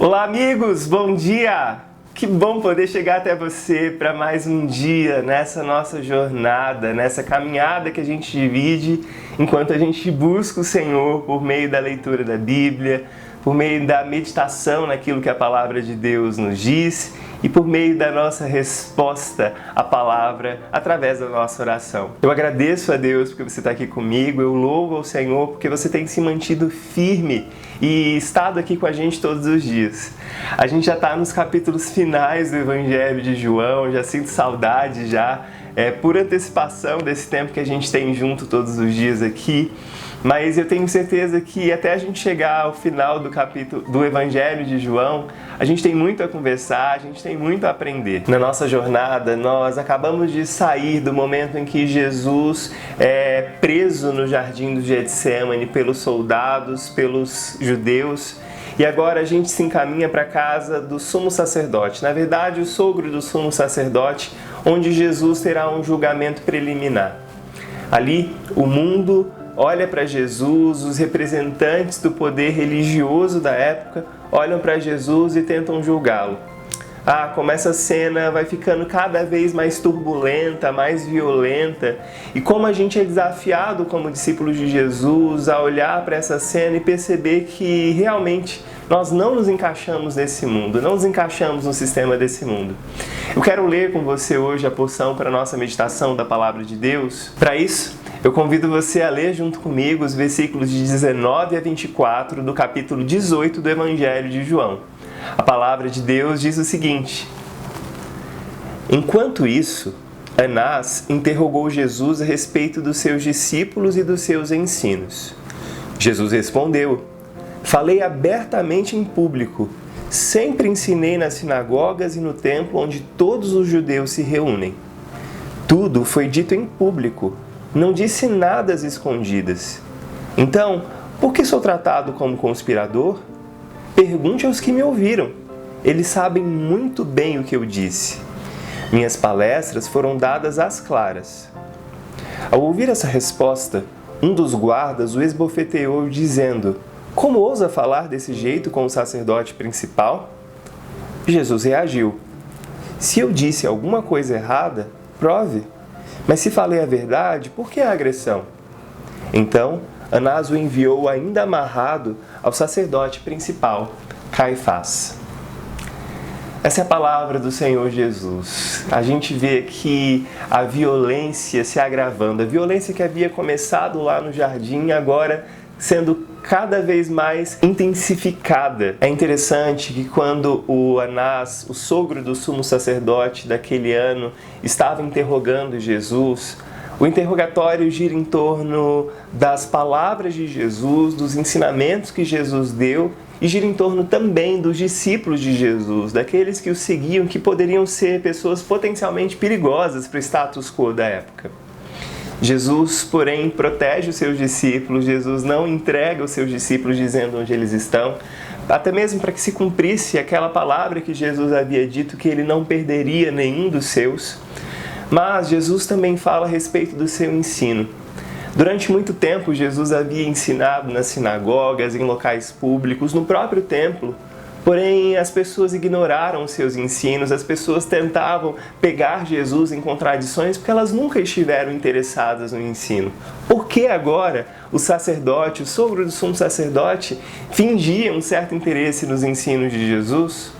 Olá, amigos! Bom dia! Que bom poder chegar até você para mais um dia nessa nossa jornada, nessa caminhada que a gente divide enquanto a gente busca o Senhor por meio da leitura da Bíblia, por meio da meditação naquilo que a palavra de Deus nos diz e por meio da nossa resposta à palavra através da nossa oração. Eu agradeço a Deus porque você está aqui comigo, eu louvo ao Senhor porque você tem se mantido firme e estado aqui com a gente todos os dias. A gente já está nos capítulos finais do Evangelho de João, já sinto saudade já, por antecipação desse tempo que a gente tem junto todos os dias aqui. Mas eu tenho certeza que até a gente chegar ao final do capítulo do Evangelho de João, a gente tem muito a conversar, a gente tem muito a aprender. Na nossa jornada, nós acabamos de sair do momento em que Jesus é preso no jardim do Getsêmani pelos soldados, pelos judeus, e agora a gente se encaminha para a casa do sumo sacerdote, na verdade o sogro do sumo sacerdote, onde Jesus terá um julgamento preliminar. Ali, o mundo olha para Jesus, os representantes do poder religioso da época olham para Jesus e tentam julgá-lo. Como essa cena vai ficando cada vez mais turbulenta, mais violenta, e como a gente é desafiado como discípulos de Jesus a olhar para essa cena e perceber que realmente nós não nos encaixamos nesse mundo, não nos encaixamos no sistema desse mundo. Eu quero ler com você hoje a porção para a nossa meditação da Palavra de Deus. Para isso, eu convido você a ler junto comigo os versículos de 19 a 24 do capítulo 18 do Evangelho de João. A Palavra de Deus diz o seguinte: Enquanto isso, Anás interrogou Jesus a respeito dos seus discípulos e dos seus ensinos. Jesus respondeu: Falei abertamente em público, sempre ensinei nas sinagogas e no templo onde todos os judeus se reúnem. Tudo foi dito em público, não disse nada às escondidas. Então, por que sou tratado como conspirador? Pergunte aos que me ouviram. Eles sabem muito bem o que eu disse. Minhas palestras foram dadas às claras. Ao ouvir essa resposta, um dos guardas o esbofeteou, dizendo: Como ousa falar desse jeito com o sacerdote principal? Jesus reagiu: Se eu disse alguma coisa errada, prove. Mas se falei a verdade, por que a agressão? Então, Anás o enviou ainda amarrado ao sacerdote principal, Caifás. Essa é a palavra do Senhor Jesus. A gente vê aqui a violência se agravando. A violência que havia começado lá no jardim, agora sendo cada vez mais intensificada. É interessante que quando o Anás, o sogro do sumo sacerdote daquele ano, estava interrogando Jesus, o interrogatório gira em torno das palavras de Jesus, dos ensinamentos que Jesus deu, e gira em torno também dos discípulos de Jesus, daqueles que o seguiam, que poderiam ser pessoas potencialmente perigosas para o status quo da época. Jesus, porém, protege os seus discípulos, Jesus não entrega os seus discípulos dizendo onde eles estão, até mesmo para que se cumprisse aquela palavra que Jesus havia dito, que ele não perderia nenhum dos seus. Mas Jesus também fala a respeito do seu ensino. Durante muito tempo, Jesus havia ensinado nas sinagogas, em locais públicos, no próprio templo. Porém, as pessoas ignoraram os seus ensinos, as pessoas tentavam pegar Jesus em contradições porque elas nunca estiveram interessadas no ensino. Por que agora o sacerdote, o sogro do sumo sacerdote, fingia um certo interesse nos ensinos de Jesus?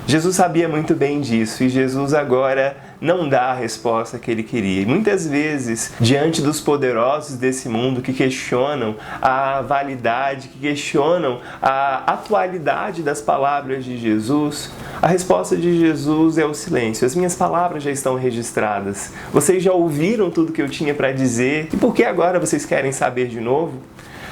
Jesus sabia muito bem disso e Jesus agora não dá a resposta que ele queria. E muitas vezes, diante dos poderosos desse mundo que questionam a validade, que questionam a atualidade das palavras de Jesus, a resposta de Jesus é o silêncio. As minhas palavras já estão registradas. Vocês já ouviram tudo que eu tinha para dizer. E por que agora vocês querem saber de novo?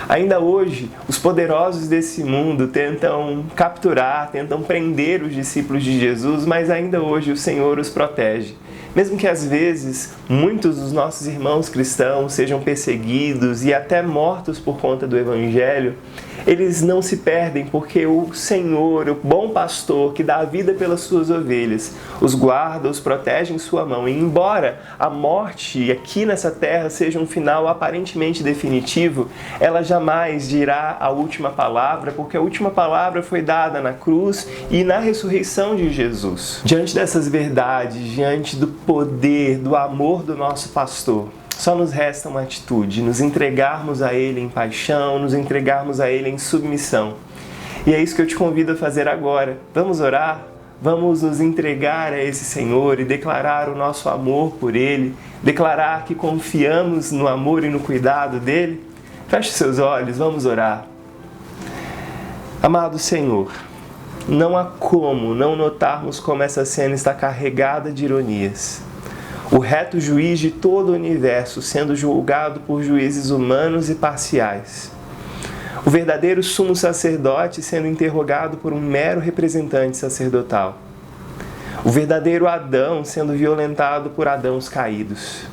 Ainda hoje, os poderosos desse mundo tentam capturar, tentam prender os discípulos de Jesus, mas ainda hoje o Senhor os protege. Mesmo que às vezes muitos dos nossos irmãos cristãos sejam perseguidos e até mortos por conta do Evangelho, eles não se perdem porque o Senhor, o bom pastor que dá a vida pelas suas ovelhas, os guarda, os protege em sua mão. E embora a morte aqui nessa terra seja um final aparentemente definitivo, ela jamais dirá a última palavra, porque a última palavra foi dada na cruz e na ressurreição de Jesus. Diante dessas verdades, diante do poder, do amor do nosso pastor, só nos resta uma atitude, nos entregarmos a Ele em paixão, nos entregarmos a Ele em submissão. E é isso que eu te convido a fazer agora. Vamos orar? Vamos nos entregar a esse Senhor e declarar o nosso amor por Ele, declarar que confiamos no amor e no cuidado dEle? Feche seus olhos, vamos orar. Amado Senhor, não há como não notarmos como essa cena está carregada de ironias. O reto juiz de todo o universo sendo julgado por juízes humanos e parciais. O verdadeiro sumo sacerdote sendo interrogado por um mero representante sacerdotal. O verdadeiro Adão sendo violentado por Adãos caídos.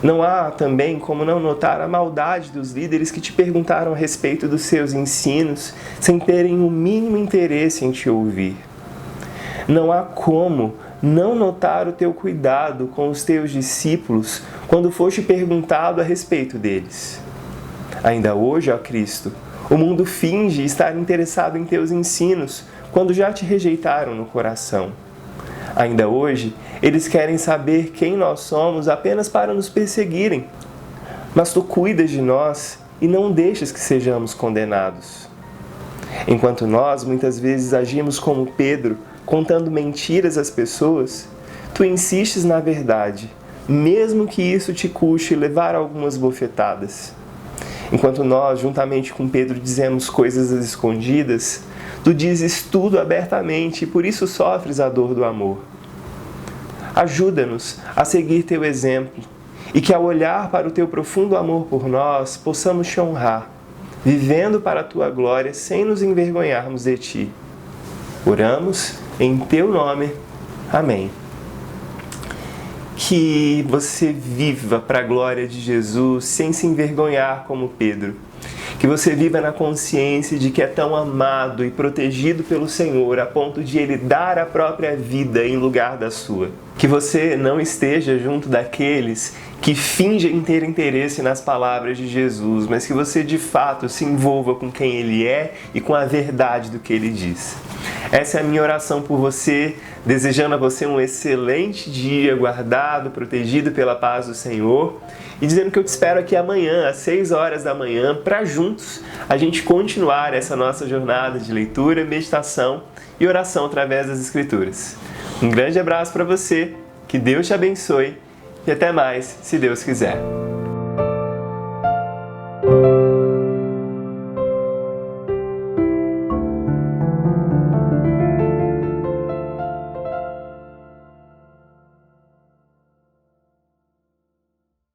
Não há também como não notar a maldade dos líderes que te perguntaram a respeito dos seus ensinos sem terem o mínimo interesse em te ouvir. Não há como não notar o teu cuidado com os teus discípulos quando foste perguntado a respeito deles. Ainda hoje, ó Cristo, o mundo finge estar interessado em teus ensinos quando já te rejeitaram no coração. Ainda hoje, eles querem saber quem nós somos apenas para nos perseguirem. Mas tu cuidas de nós e não deixas que sejamos condenados. Enquanto nós muitas vezes agimos como Pedro, contando mentiras às pessoas, tu insistes na verdade, mesmo que isso te custe levar algumas bofetadas. Enquanto nós, juntamente com Pedro, dizemos coisas às escondidas, tu dizes tudo abertamente e por isso sofres a dor do amor. Ajuda-nos a seguir teu exemplo e que ao olhar para o teu profundo amor por nós, possamos te honrar, vivendo para a tua glória sem nos envergonharmos de ti. Oramos em teu nome. Amém. Que você viva para a glória de Jesus sem se envergonhar como Pedro. Que você viva na consciência de que é tão amado e protegido pelo Senhor a ponto de Ele dar a própria vida em lugar da sua. Que você não esteja junto daqueles que fingem ter interesse nas palavras de Jesus, mas que você de fato se envolva com quem Ele é e com a verdade do que Ele diz. Essa é a minha oração por você, desejando a você um excelente dia, guardado, protegido pela paz do Senhor, e dizendo que eu te espero aqui amanhã, às 6 horas da manhã, para juntos a gente continuar essa nossa jornada de leitura, meditação e oração através das Escrituras. Um grande abraço para você, que Deus te abençoe e até mais, se Deus quiser.